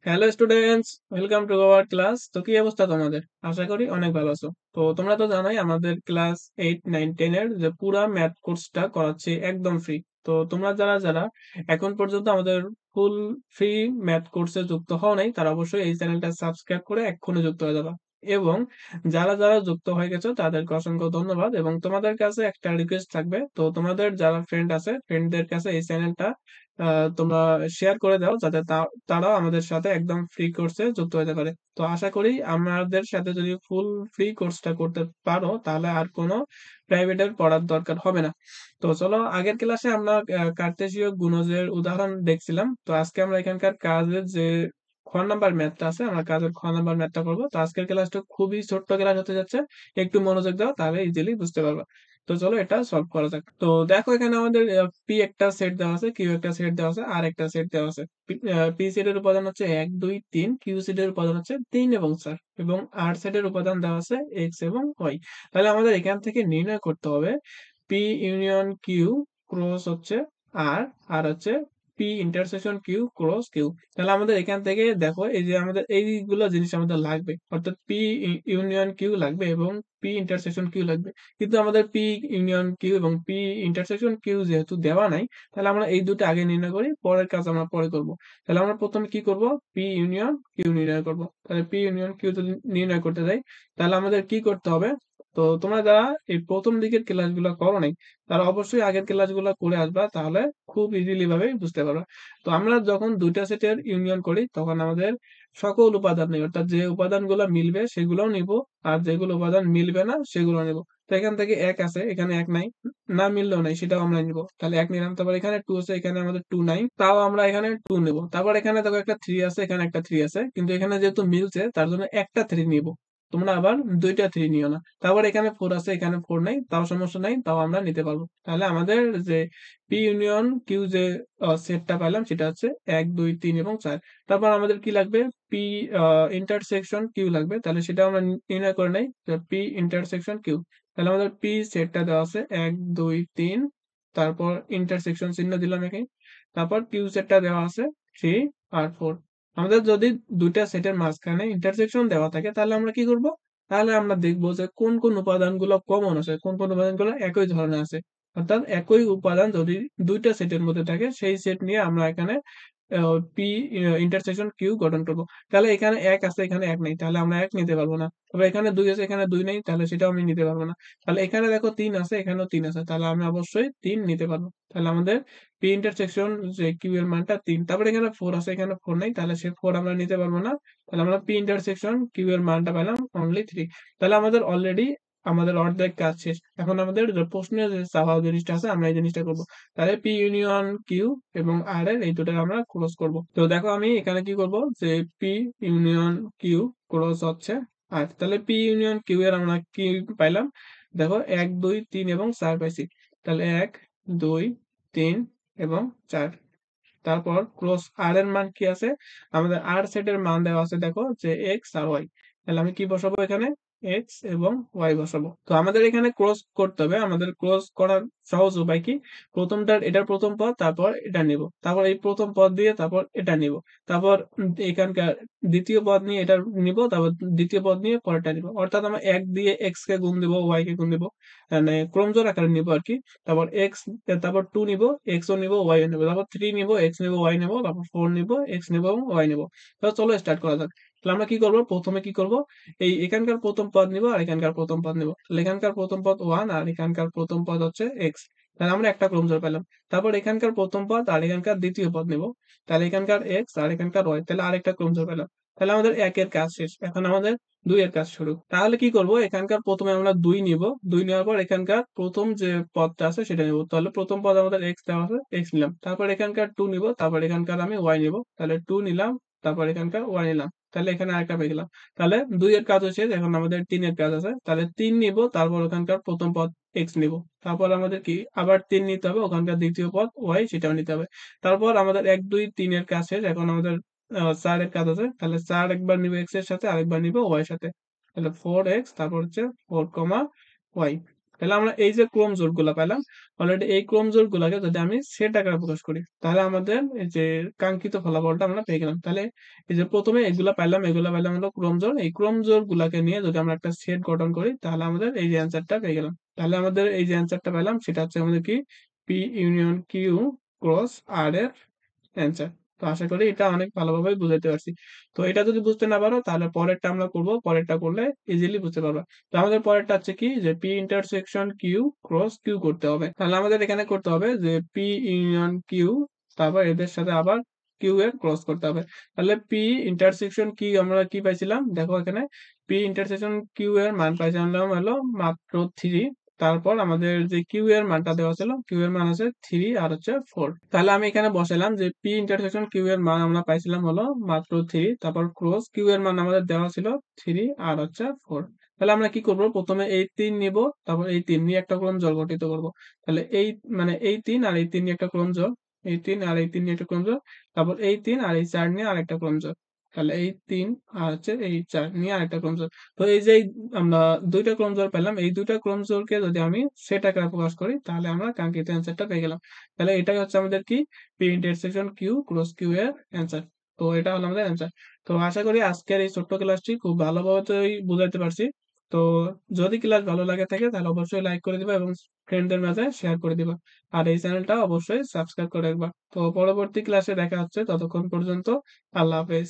Hello students, welcome to our class. তো কি অবস্থা তোমাদের? আশা করি অনেক ভালো আছো। তো তোমরা তো জানোই আমাদের ক্লাস 8, 9, 10 এর যে পুরা ম্যাথ কোর্সটা করাচ্ছি একদম ফ্রি। তো তোমরা যারা যারা এখন পর্যন্ত আমাদের ফুল ফ্রি ম্যাথ কোর্সে যুক্ত হও নাই, তারা অবশ্যই এই চ্যানেলটা সাবস্ক্রাইব করে এক্ষুনি যুক্ত হয়ে যাবা। এবং যারা যারা যুক্ত হয়ে গেছো তাদেরকে অসংখ্য ধন্যবাদ। এবং তোমাদের কাছে একটা রিকোয়েস্ট থাকবে, তো তোমাদের যারা ফ্রেন্ড আছে ফ্রেন্ডদের কাছে এই চ্যানেলটা তোমরা শেয়ার করে দাও, যাতে তারাও আমাদের সাথে একদম ফ্রি কোর্সে যুক্ত হতে পারে। তো আশা করি আমাদের সাথে যদি ফুল ফ্রি কোর্সটা করতে পারো, তাহলে আর কোনো প্রাইভেটের পড়ার দরকার হবে না। তো চলো, আগের ক্লাসে আমরা কার্তেশীয় গুণজের উদাহরণ দেখছিলাম। তো আজকে আমরা এখানকার কাজের যে খ নাম্বার ম্যাথটা আছে, আমরা কাজের খ নাম্বার ম্যাথটা করবো। তো আজকের ক্লাসটা খুবই ছোট্ট ক্লাস হতে যাচ্ছে, একটু মনোযোগ দাও তাহলে ইজিলি বুঝতে পারবা। তো চলো এটা সলভ করা যাক। তো দেখো, এখানে আমাদের পি একটা সেট দেওয়া আছে, কিউ একটা সেট দেওয়া আছে, আর একটা সেট দেওয়া আছে। পি সেটের উপাদান হচ্ছে 1, 2, 3, কিউ সেটের উপাদান হচ্ছে 3 এবং 4, এবং আর সেটের উপাদান দেওয়া আছে এক্স এবং ওয়াই। তাহলে আমাদের এখান থেকে নির্ণয় করতে হবে পি ইউনিয়ন কিউ ক্রস হচ্ছে আর, আর হচ্ছে P intersection Q cross Q. তাহলে আমাদের এখান থেকে দেখো, এই যে আমাদের এইগুলো জিনিস আমাদের লাগবে, অর্থাৎ পি ইউনিয়ন কিউ লাগবে এবং পি ইন্টারসেকশন কিউ লাগবে। কিন্তু আমাদের পি ইউনিয়ন কিউ এবং পি ইন্টারসেকশন কিউ যেহেতু দেওয়া নাই, তাহলে আমরা এই দুটো আগে নির্ণয় করি, পরের কাজ আমরা পরে করব। তাহলে আমরা প্রথমে কি করব? পি ইউনিয়ন কিউ নির্ণয় করব। তাহলে পি ইউনিয়ন কিউ যদি নির্ণয় করতে যাই, তাহলে আমাদের কি করতে হবে? তো তোমরা যারা এই প্রথম দিকের ক্লাসগুলো করো নাই, তারা অবশ্যই আগের ক্লাসগুলো করে আসবা, তাহলে খুব ইজিলি ভাবে বুঝতে পারবা। তো আমরা যখন দুইটা সেটের ইউনিয়ন করি, তখন আমাদের সকল উপাদান নেই, অর্থাৎ যে উপাদানগুলো মিলবে সেগুলোও নিব, আর যেগুলো উপাদান মিলবে না সেগুলো নিব। তো এখান থেকে এক আছে, এখানে এক নাই, না মিললেও নাই, সেটাও আমরা নিব। তাহলে এক নিলাম। তারপর এখানে টু আছে, এখানে আমাদের টু নাই, তাও আমরা এখানে টু নেব। তারপর এখানে দেখো একটা থ্রি আছে, এখানে একটা থ্রি আছে, কিন্তু এখানে যেহেতু মিলছে তার জন্য একটা থ্রি নিব। তোমরা আবার দুইটা থ্রি নিও না। তারপর এখানে ফোর আছে, এখানে ফোর নাই, তাও সমস্যা নাই, তাও আমরা নিতে পারবো। তাহলে আমাদের যে পি ইউনিয়ন কিউ যে সেটটা পাইলাম সেটা হচ্ছে 1, 2, 3 এবং 4। তারপর আমাদের কি লাগবে? পি ইন্টারসেকশন কিউ লাগবে। তাহলে সেটা আমরা নির্ণয় করে নেই, পি ইন্টারসেকশন কিউ। তাহলে আমাদের পি সেটটা দেওয়া আছে 1, 2, 3, তারপর ইন্টারসেকশন চিহ্ন দিলাম এখানে। তারপর কিউ সেটটা দেওয়া আছে 3 আর 4। আমাদের যদি দুইটা সেটের মাঝখানে ইন্টারসেকশন দেওয়া থাকে, তাহলে আমরা কি করব? তাহলে আমরা দেখবো যে কোন কোন উপাদানগুলো কমন আছে, কোন কোন উপাদানগুলো একই ধরনের আছে। অর্থাৎ একই উপাদান যদি দুইটা সেটের মধ্যে থাকে, সেই সেট নিয়ে আমরা এখানে পি ইন্টারসেকশন কিউ গঠন করব। তাহলে এখানে এক আছে, এখানে এক নেই, তাহলে আমরা এক নিতে পারবো না। তবে এখানে দুই আছে, এখানে দুই নেই, তাহলে সেটাও আমি নিতে পারবো না। তাহলে এখানে দেখো তিন আছে, এখানেও তিন আছে, তাহলে আমি অবশ্যই তিন নিতে পারবো। তাহলে আমাদের পি ইন্টারসেকশন যে কিউ এর মানটা তিন। তারপরে এখানে ফোর আছে, এখানে ফোর নেই, তাহলে সে ফোর আমরা নিতে পারবো না। তাহলে আমরা পি ইন্টারসেকশন কিউ এর মানটা পেলাম অনলি থ্রি। তাহলে আমাদের অলরেডি আমাদের অর্ধেক কাজ শেষ। এখন আমাদের যে প্রশ্নের যে চাওয়া জিনিসটা আছে, আমরা এই জিনিসটা করবো। তাহলে পি ইউনিয়ন কিউ এবং আর এর এই দুটাকে আমরা ক্লোজ করব। তো দেখো আমি এখানে কি করব, যে পি ইউনিয়ন কিউ ক্লোজ হচ্ছে আর। তাহলে পি ইউনিয়ন কিউ এর আমরা কি পাইলাম? দেখো 1, 2, 3 এবং 4 পাইছি। তাহলে 1, 2, 3 এবং 4। তারপর ক্রস আর এর মান কি আছে? আমাদের আর সেটের মান দেওয়া আছে, দেখো যে এক্স আর ওয়াই। তাহলে আমি কি বসাবো এখানে? এক্স এবং ওয়াই বসাবো। তো আমাদের এখানে ক্রস করতে হবে। আমাদের ক্রস করার সহজ উপায় কি? প্রথমটার এটার প্রথম পদ, তারপর এটা নিব, তারপর এই প্রথম পদ দিয়ে তারপর এটা নিব, তারপর এখানকার দ্বিতীয় পদ নিয়ে এটা নিব, তারপর দ্বিতীয় পদ নিয়ে পরেরটা নিব। অর্থাৎ আমরা এক দিয়ে এক্স কে গুণ দিব, ওয়াই কে গুণ দিব, মানে ক্রমজোর আকারে নিব আর কি। তারপর এক্স, তারপর টু নিব, এক্স ও নিব, ওয়াই ও নিব, তারপর থ্রি নিব, এক্স নিব, ওয়াই নিব, তারপর ফোর নিব, এক্স নিব এবং ওয়াই নিব। তো চলো স্টার্ট করা যাক। তাহলে আমরা কি করব? প্রথমে কি করব? এই এখানকার প্রথম পদ নিব আর এখানকার প্রথম পদ নিব। তাহলে এখানকার প্রথম পদ ওয়ান আর এখানকার প্রথম পদ হচ্ছে এক্স। তাহলে আমরা একটা ক্রমজোর পেলাম। তারপর এখানকার প্রথম পদ আর এখানকার দ্বিতীয় পদ নিব। তাহলে এখানকার এক্স আর এখানকার ওয়াই, তাহলে আরেকটা ক্রমজোর পেলাম। তাহলে আমাদের একের কাজ শেষ, এখন আমাদের দুই এর কাজ শুরু। তাহলে কি করব? এখানকার প্রথমে আমরা দুই নিব, দুই নেওয়ার পর এখানকার প্রথম যে পদটা আছে সেটা নিব। তাহলে প্রথম পদ আমাদের এক্স দেওয়া আছে, এক্স নিলাম। তারপর এখানকার টু নিব, তারপর এখানকার আমি ওয়াই নিব। তাহলে টু নিলাম, তারপর এখানকার ওয়াই নিলাম। তাহলে এখানে আরেকটা পেয়ে গেলাম। তাহলে দুই এর কাজ হচ্ছে, এখন আমাদের তিনের কাজ আছে। তাহলে তিন নিব, তারপর ওখানকার প্রথম পদ এক্স নিব। তারপর আমাদের কি আবার তিন নিতে হবে, ওখানকার দ্বিতীয় পদ ওয়াই সেটাও নিতে হবে। তারপর আমাদের 1, 2, 3 এর কাজ শেষ। এখন আমাদের 4 এর কাজ আছে। তাহলে 4 একবার নিব এক্স এর সাথে, আরেকবার নিব ওয়াই এর সাথে। তাহলে 4x, তারপর হচ্ছে 4, ওয়াই। তাহলে আমরা এই যে ক্রোম জোড়গুলা পাইলাম, অলরেডি এই ক্রোম জোড়গুলাকে যদি আমি সেট আকারে প্রকাশ করি, তাহলে আমাদের এই যে কাঙ্ক্ষিত ফলাফলটা আমরা পেয়ে গেলাম। তাহলে এই যে প্রথমে এগুলা পাইলাম হলো ক্রোম জোড়। এই ক্রোম জোড়গুলাকে নিয়ে যদি আমরা একটা সেট গঠন করি, তাহলে আমাদের এই যে অ্যান্সারটা পেয়ে গেলাম। তাহলে আমাদের এই যে অ্যান্সারটা পেলাম সেটা হচ্ছে আমাদের কি পি ইউনিয়ন কিউ ক্রস আর এর অ্যান্সার। তো আশা করি এটা অনেক ভালোভাবে বুঝাইতে পারছি। তো এটা যদি বুঝতে না পারো তাহলে পরেরটা আমরা করব, পরেরটা করলে ইজিলি বুঝতে পারবা। তো আমাদের পরেরটা হচ্ছে কি যে P intersection Q cross Q করতে হবে। তাহলে আমাদের এখানে করতে হবে যে পি ইউনিয়ন কিউ, তারপর এদের সাথে আবার কিউ এর ক্রস করতে হবে। তাহলে পি ইন্টারসেকশন কি আমরা কি পাইছিলাম দেখো এখানে, পি ইন্টারসেকশন কিউ এর মান পাইছিলাম হলো মাত্র 3। তারপর আমাদের যে কিউ এর মানটা দেওয়া ছিল, কিউ এর মান আছে 3 আর হচ্ছে 4। তাহলে আমি এখানে বসালাম যে পি ইন্টারসেকশন কিউ এর মান আমরা পাইছিলাম হলো মাত্র 3, তারপর ক্রস কিউ এর মান আমাদের দেওয়া ছিল 3 আর হচ্ছে 4। তাহলে আমরা কি করব, প্রথমে এই 3 নিব, তারপর এই 3 নিয়ে একটা ক্রমজোড় গঠিত করব। তাহলে এই মানে এই 3 আর এই 3 নিয়ে একটা ক্রমজোড়, এই 3 আর এই 3 নিয়ে একটা ক্রমজোড়, তারপর এই 3 আর এই 4 নিয়ে আরেকটা ক্রমজোড়। তাহলে এই 3 আর হচ্ছে এই 4 নিয়ে আরেকটা ক্রমজোড়। তো এই যে আমরা দুইটা ক্রমজোড় পেলাম, এই দুইটা ক্রমজোড়কে যদি আমি সেট আকারে প্রকাশ করি, তাহলে আমরা কাঙ্ক্ষিত অ্যান্সারটা পেয়ে গেলাম। তাহলে এটাই হচ্ছে আমাদের কি P intersection Q cross Q এর অ্যান্সার। তো এটা হলো আমাদের অ্যান্সার। তো আশা করি আজকের এই ছোট্ট ক্লাসটি খুব ভালোভাবে বুঝাইতে পারছি। তো যদি ক্লাস ভালো লাগে থাকে তাহলে অবশ্যই লাইক করে দিবা এবং ফ্রেন্ডদের মাঝে শেয়ার করে দিবা। আর এই চ্যানেলটা অবশ্যই সাবস্ক্রাইব করে রাখবা। তো পরবর্তী ক্লাসে দেখা হচ্ছে, ততক্ষণ পর্যন্ত আল্লাহ হাফেজ।